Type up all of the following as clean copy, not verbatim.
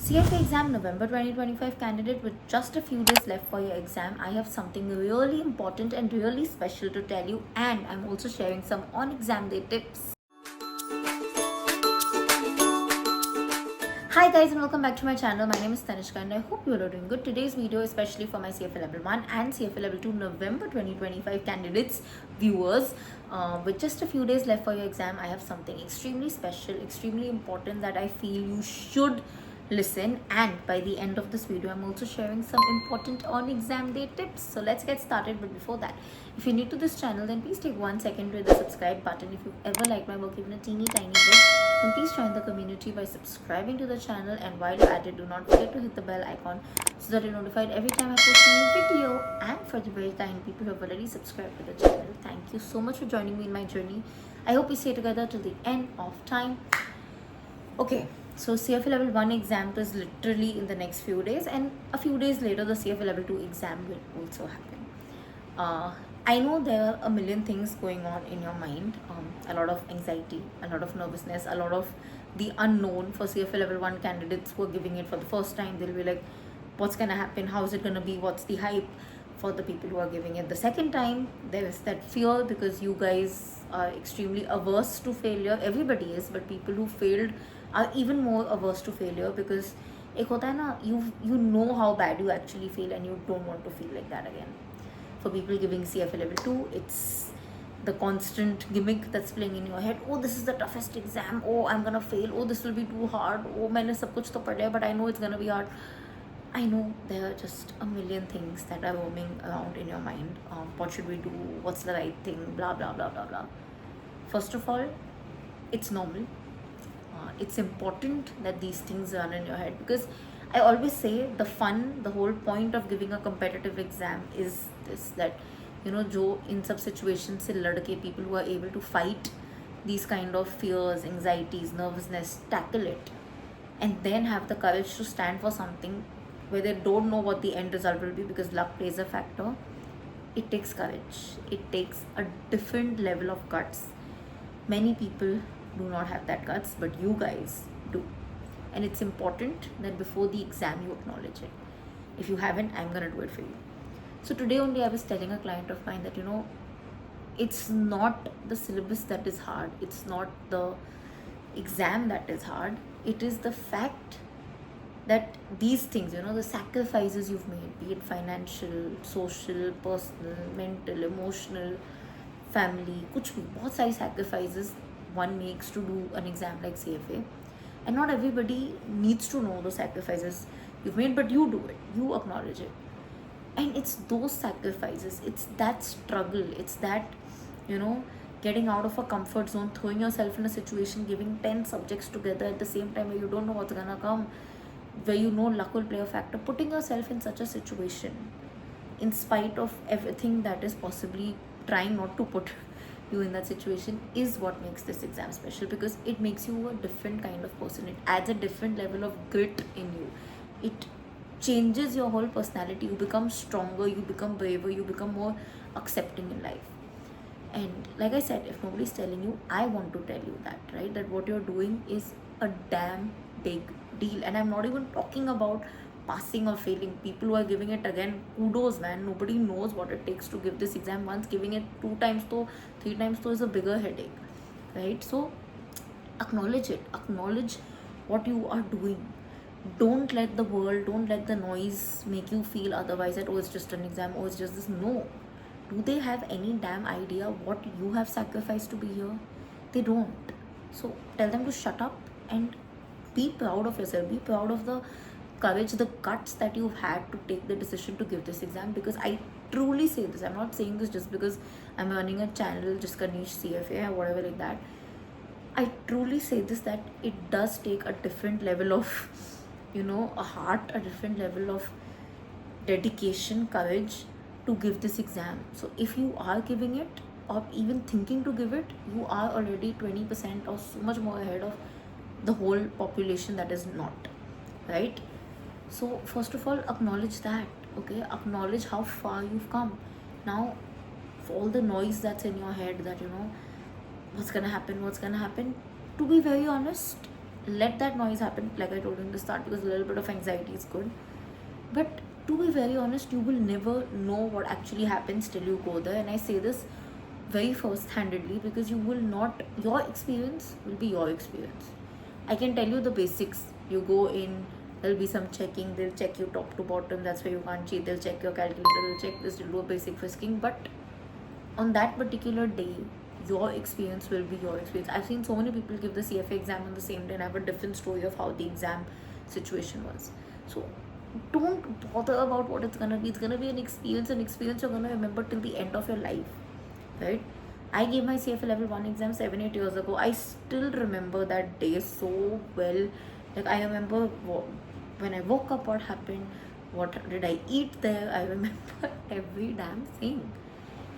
CFA exam November 2025 candidate, with just a few days left for your exam, I have something really important and really special to tell you, and I'm also sharing some on exam day tips. Hi guys, and welcome back to my channel. My name is Tanishka and I hope you all are doing good. Today's video is especially for my CFA level 1 and CFA level 2 November 2025 candidates, viewers. With just a few days left for your exam, I have something extremely special, extremely important that I feel you should listen, and by the end of this video I'm also sharing some important on exam day tips. So let's get started. But before that, if you're new to this channel, then please take 1 second to hit the subscribe button. If you've ever liked my work even a teeny tiny bit, then please join the community by subscribing to the channel, and while you're at it, do not forget to hit the bell icon so that you're notified every time I post a new video. And for the very kind people who have already subscribed to the channel, thank you so much for joining me in my journey. I hope we stay together till the end of time. Okay, so CFA level 1 exam is literally in the next few days, and a few days later the CFA level 2 exam will also happen. I know there are a million things going on in your mind, a lot of anxiety, a lot of nervousness, a lot of the unknown. For CFA level 1 candidates who are giving it for the first time, they'll be like, what's gonna happen, how is it gonna be, what's the hype? For the people who are giving it the second time, there is that fear because you guys are extremely averse to failure. Everybody is, but people who failed are even more averse to failure because एक होता है ना, you know how bad you actually feel and you don't want to feel like that again. For people giving CFA level 2, it's the constant gimmick that's playing in your head. Oh, this is the toughest exam. Oh, I'm gonna fail. Oh, this will be too hard. Oh, मैंने सब कुछ तो पढ़ लिया, but I know it's gonna be hard. I know there are just a million things that are roaming around in your mind. What should we do? What's the right thing? Blah blah blah blah blah. First of all, it's normal. It's important that these things run in your head, because I always say the whole point of giving a competitive exam is this, that जो in सब situations से लड़ के, people who are able to fight these kind of fears, anxieties, nervousness, tackle it, and then have the courage to stand for something where they don't know what the end result will be, because luck plays a factor. It takes courage. It takes a different level of guts. Many people do not have that guts, but you guys do. And it's important that before the exam you acknowledge it. If you haven't, I'm gonna do it for you. So today only I was telling a client of mine that it's not the syllabus that is hard, it's not the exam that is hard, it is the fact that these things, the sacrifices you've made, be it financial, social, personal, mental, emotional, family, कुछ भी, बहुत सारी sacrifices one makes to do an exam like CFA. And not everybody needs to know the sacrifices you've made, but you do it, you acknowledge it. And it's those sacrifices, it's that struggle, it's that, getting out of a comfort zone, throwing yourself in a situation, giving 10 subjects together at the same time where you don't know what's gonna come, where luck will play a factor, putting yourself in such a situation in spite of everything that is possibly trying not to put you in that situation, is what makes this exam special, because it makes you a different kind of person. It adds a different level of grit in you. It changes your whole personality. You become stronger, you become braver, you become more accepting in life. And like I said, if nobody's telling you, I want to tell you that, right? That what you're doing is a damn big deal. And I'm not even talking about passing or failing. People who are giving it, again, kudos, man. Nobody knows what it takes to give this exam once. Giving it 2 times to 3 times to is a bigger headache, right? So acknowledge it. Acknowledge what you are doing. Don't let the world, don't let the noise make you feel otherwise, that it's just an exam, it's just this. No. Do they have any damn idea what you have sacrificed to be here? They don't. So tell them to shut up and be proud of yourself. Be proud of the courage, the guts that you've had to take the decision to give this exam. Because I truly say this, I'm not saying this just because I'm running a channel, just Kanish CFA or whatever like that. I truly say this, that it does take a different level of a heart, a different level of dedication, courage to give this exam. So if you are giving it, or even thinking to give it, you are already 20% or so much more ahead of the whole population that is not, right? So first of all, acknowledge that, okay? Acknowledge how far you've come. Now, for all the noise that's in your head, that what's gonna happen, to be very honest, let that noise happen, like I told you in the start, because a little bit of anxiety is good. But to be very honest, you will never know what actually happens till you go there. And I say this very first handedly because you will not, your experience will be your experience. I can tell you the basics. You go in, there'll be some checking, they'll check you top to bottom, that's why you can't cheat, they'll check your calculator, they'll check this, they'll do a basic frisking. But on that particular day, your experience will be your experience. I've seen so many people give the CFA exam on the same day and I have a different story of how the exam situation was. So don't bother about what it's gonna be. It's gonna be an experience you're gonna remember till the end of your life, right? I gave my CFA level 1 exam 7-8 years ago. I still remember that day so well. Like I remember when I woke up, what happened, what did I eat there. I remember every damn thing.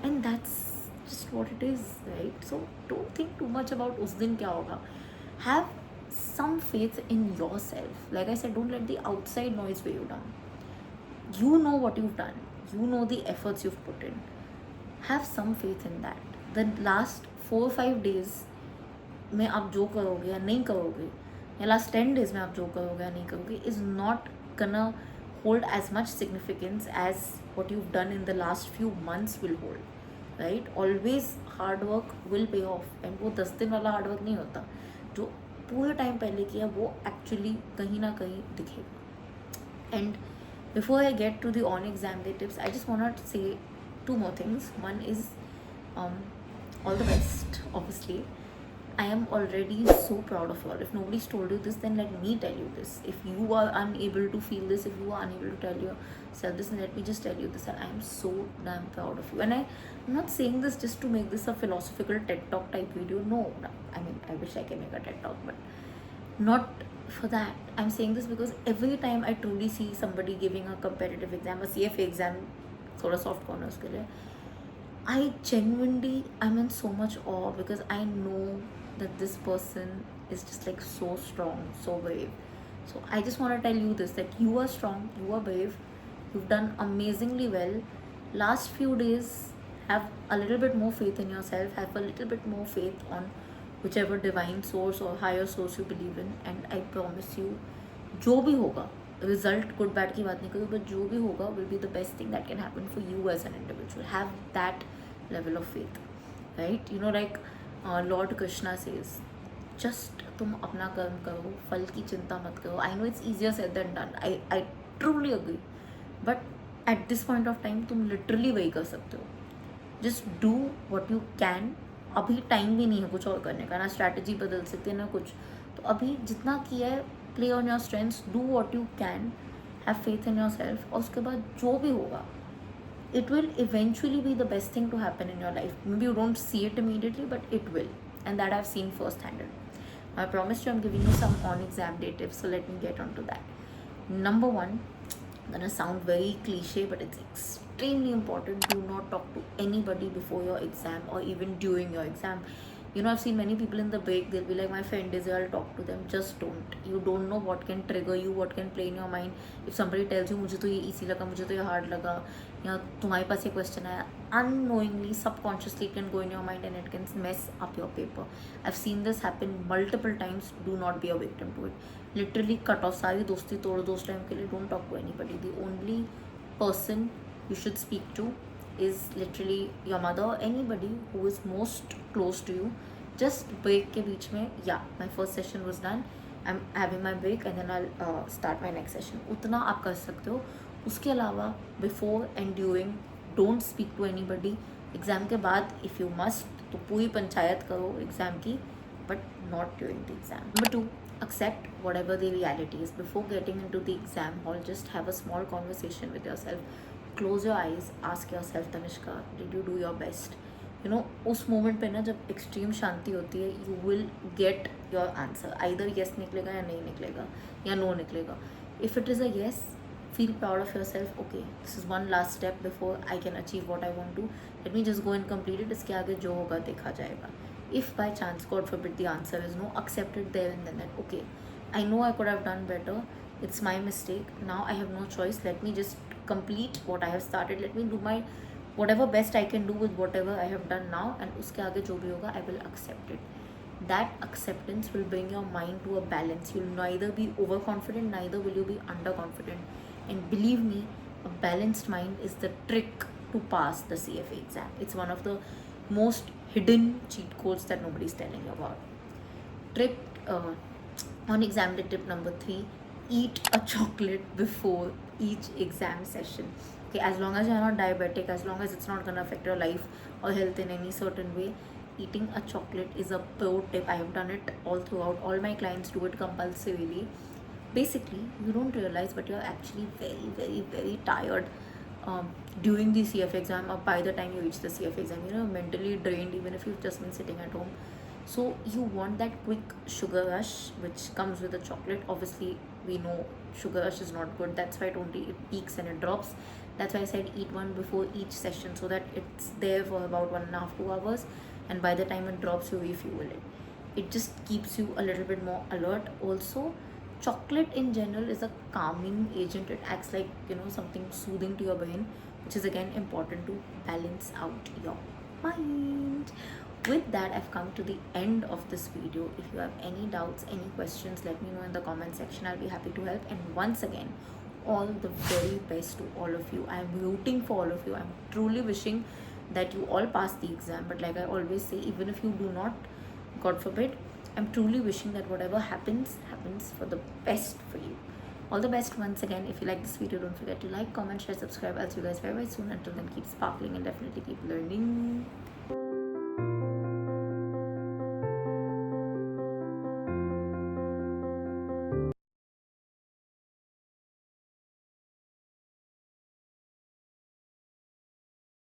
And that's just what it is, right? So don't think too much about us din kya hoga. Have some faith in yourself. Like I said, don't let the outside noise weigh you down. You know what you've done. You know the efforts you've put in. Have some faith in that. The last 4 or 5 days में आप जो करोगे या नहीं करोगे, या last 10 days में आप जो करोगे या नहीं करोगे, is not gonna hold as much significance as what you've done in the last few months will hold, right? Always hard work will pay off, and वो 10 दिन वाला hard work नहीं होता. जो पूरे टाइम पहले किया वो एक्चुअली कहीं ना कहीं दिखेगा. And before I get to the on exam day tips, I just want to say 2 more things. One is all the best, obviously. I am already so proud of you all. If nobody's told you this, then let me tell you this. If you are unable to feel this, if you are unable to tell yourself this, then let me just tell you this. I am so damn proud of you. And I'm not saying this just to make this a philosophical TED Talk type video. No, I mean, I wish I can make a TED Talk, but not for that. I'm saying this because every time I truly see somebody giving a competitive exam, a CFA exam, sort of soft corners ke liye, I genuinely, I'm in so much awe because I know that this person is just like so strong, so brave. So I just want to tell you this, that you are strong, you are brave, you've done amazingly well. Last few days, have a little bit more faith in yourself, have a little bit more faith on whichever divine source or higher source you believe in, and I promise you, जो भी होगा, result good bad की बात नहीं करूँ, but जो भी होगा will be the best thing that can happen for you as an individual. Have that level of faith, right? You know, like Lord Krishna says, just तुम अपना कर्म करो, फल की चिंता मत करो. I know it's easier said than done. I truly agree, but at this point of time तुम literally वही कर सकते हो. Just do what you can. अभी टाइम भी नहीं है कुछ और करने का, ना स्ट्रैटेजी बदल सकते ना कुछ. तो अभी जितना किया है, play on your strengths, do what you can, have faith in your self, और उसके बाद जो भी होगा, it will eventually be the best thing to happen in your life. Maybe you don't see it immediately, but it will, and that I've seen first-handed. I promised you I'm giving you some on-exam day tips, so let me get on to that. Number 1, gonna sound very cliche, but it's extremely important. Do not talk to anybody before your exam or even during your exam. You know, I've seen many people in the break, they'll be like, my friend is here, I'll talk to them. Just don't. You don't know what can trigger you, what can play in your mind. If somebody tells you, मुझे तो ये easy लगा, मुझे तो ये hard लगा, या तुम्हारे पास ये question आया, unknowingly, subconsciously it can go in your mind and it can mess up your paper. I've seen this happen multiple times. Do not be a victim to it. Literally cut off सारी दोस्ती तोड़ दो उस time के लिए. Don't talk to anybody. The only person you should speak to is literally your mother or anybody who is most close to you. Just break के बीच में, yeah, my first session was done, I'm having my break and then I'll start my next session. उतना आप कर सकते हो. उसके अलावा before and during, don't speak to anybody. Exam के बाद if you must तो पूरी पंचायत करो एग्ज़ाम की, but not during the exam. Number 2, accept whatever the reality is. Before getting into the exam hall, just have a small conversation with yourself. Close your eyes, ask yourself, Tanishka, did you do your best? You know, उस moment पे ना जब extreme शांति होती है, you will get your answer. Either yes निकलेगा या नहीं निकलेगा या no निकलेगा. If it is a yes, feel proud of yourself. Okay, this is one last step before I can achieve what I want to. Let me just go and complete it. इसके आगे जो होगा देखा जाएगा. If by chance, God forbid, the answer is no, accept it there and then. That okay, I know I could have done better. It's my mistake. Now I have no choice. Let me just complete what I have started. Let me do my whatever best I can do with whatever I have done now, and उसके आगे जो भी होगा I will accept it. That acceptance will bring your mind to a balance. You'll neither be overconfident, neither will you be underconfident. And believe me, a balanced mind is the trick to pass the CFA exam. It's one of the most hidden cheat codes that nobody's telling you about. Tip on exam day, tip number 3: eat a chocolate before each exam session. Okay, as long as you're not diabetic, as long as it's not gonna affect your life or health in any certain way, eating a chocolate is a pro tip. I have done it all throughout. All my clients do it compulsorily. Basically, you don't realize, but you're actually very, very, very tired during the CFA exam, or by the time you reach the CFA exam. Mentally drained, even if you've just been sitting at home. So you want that quick sugar rush which comes with the chocolate. Obviously, we know sugar rush is not good. That's why it peaks and it drops. That's why I said eat one before each session, so that it's there for about 1.5 2 hours, and by the time it drops, you refuel it. It just keeps you a little bit more alert. Also, chocolate in general is a calming agent. It acts like something soothing to your brain, which is again important to balance out your mind. With that, I've come to the end of this video. If you have any doubts, any questions, let me know in the comment section. I'll be happy to help. And once again, all the very best to all of you. I'm rooting for all of you. I'm truly wishing that you all pass the exam. But like I always say, even if you do not, God forbid, I'm truly wishing that whatever happens for the best for you. All the best once again. If you like this video, don't forget to like, comment, share, subscribe. I'll see you guys very, very soon. Until then, keep sparkling and definitely keep learning.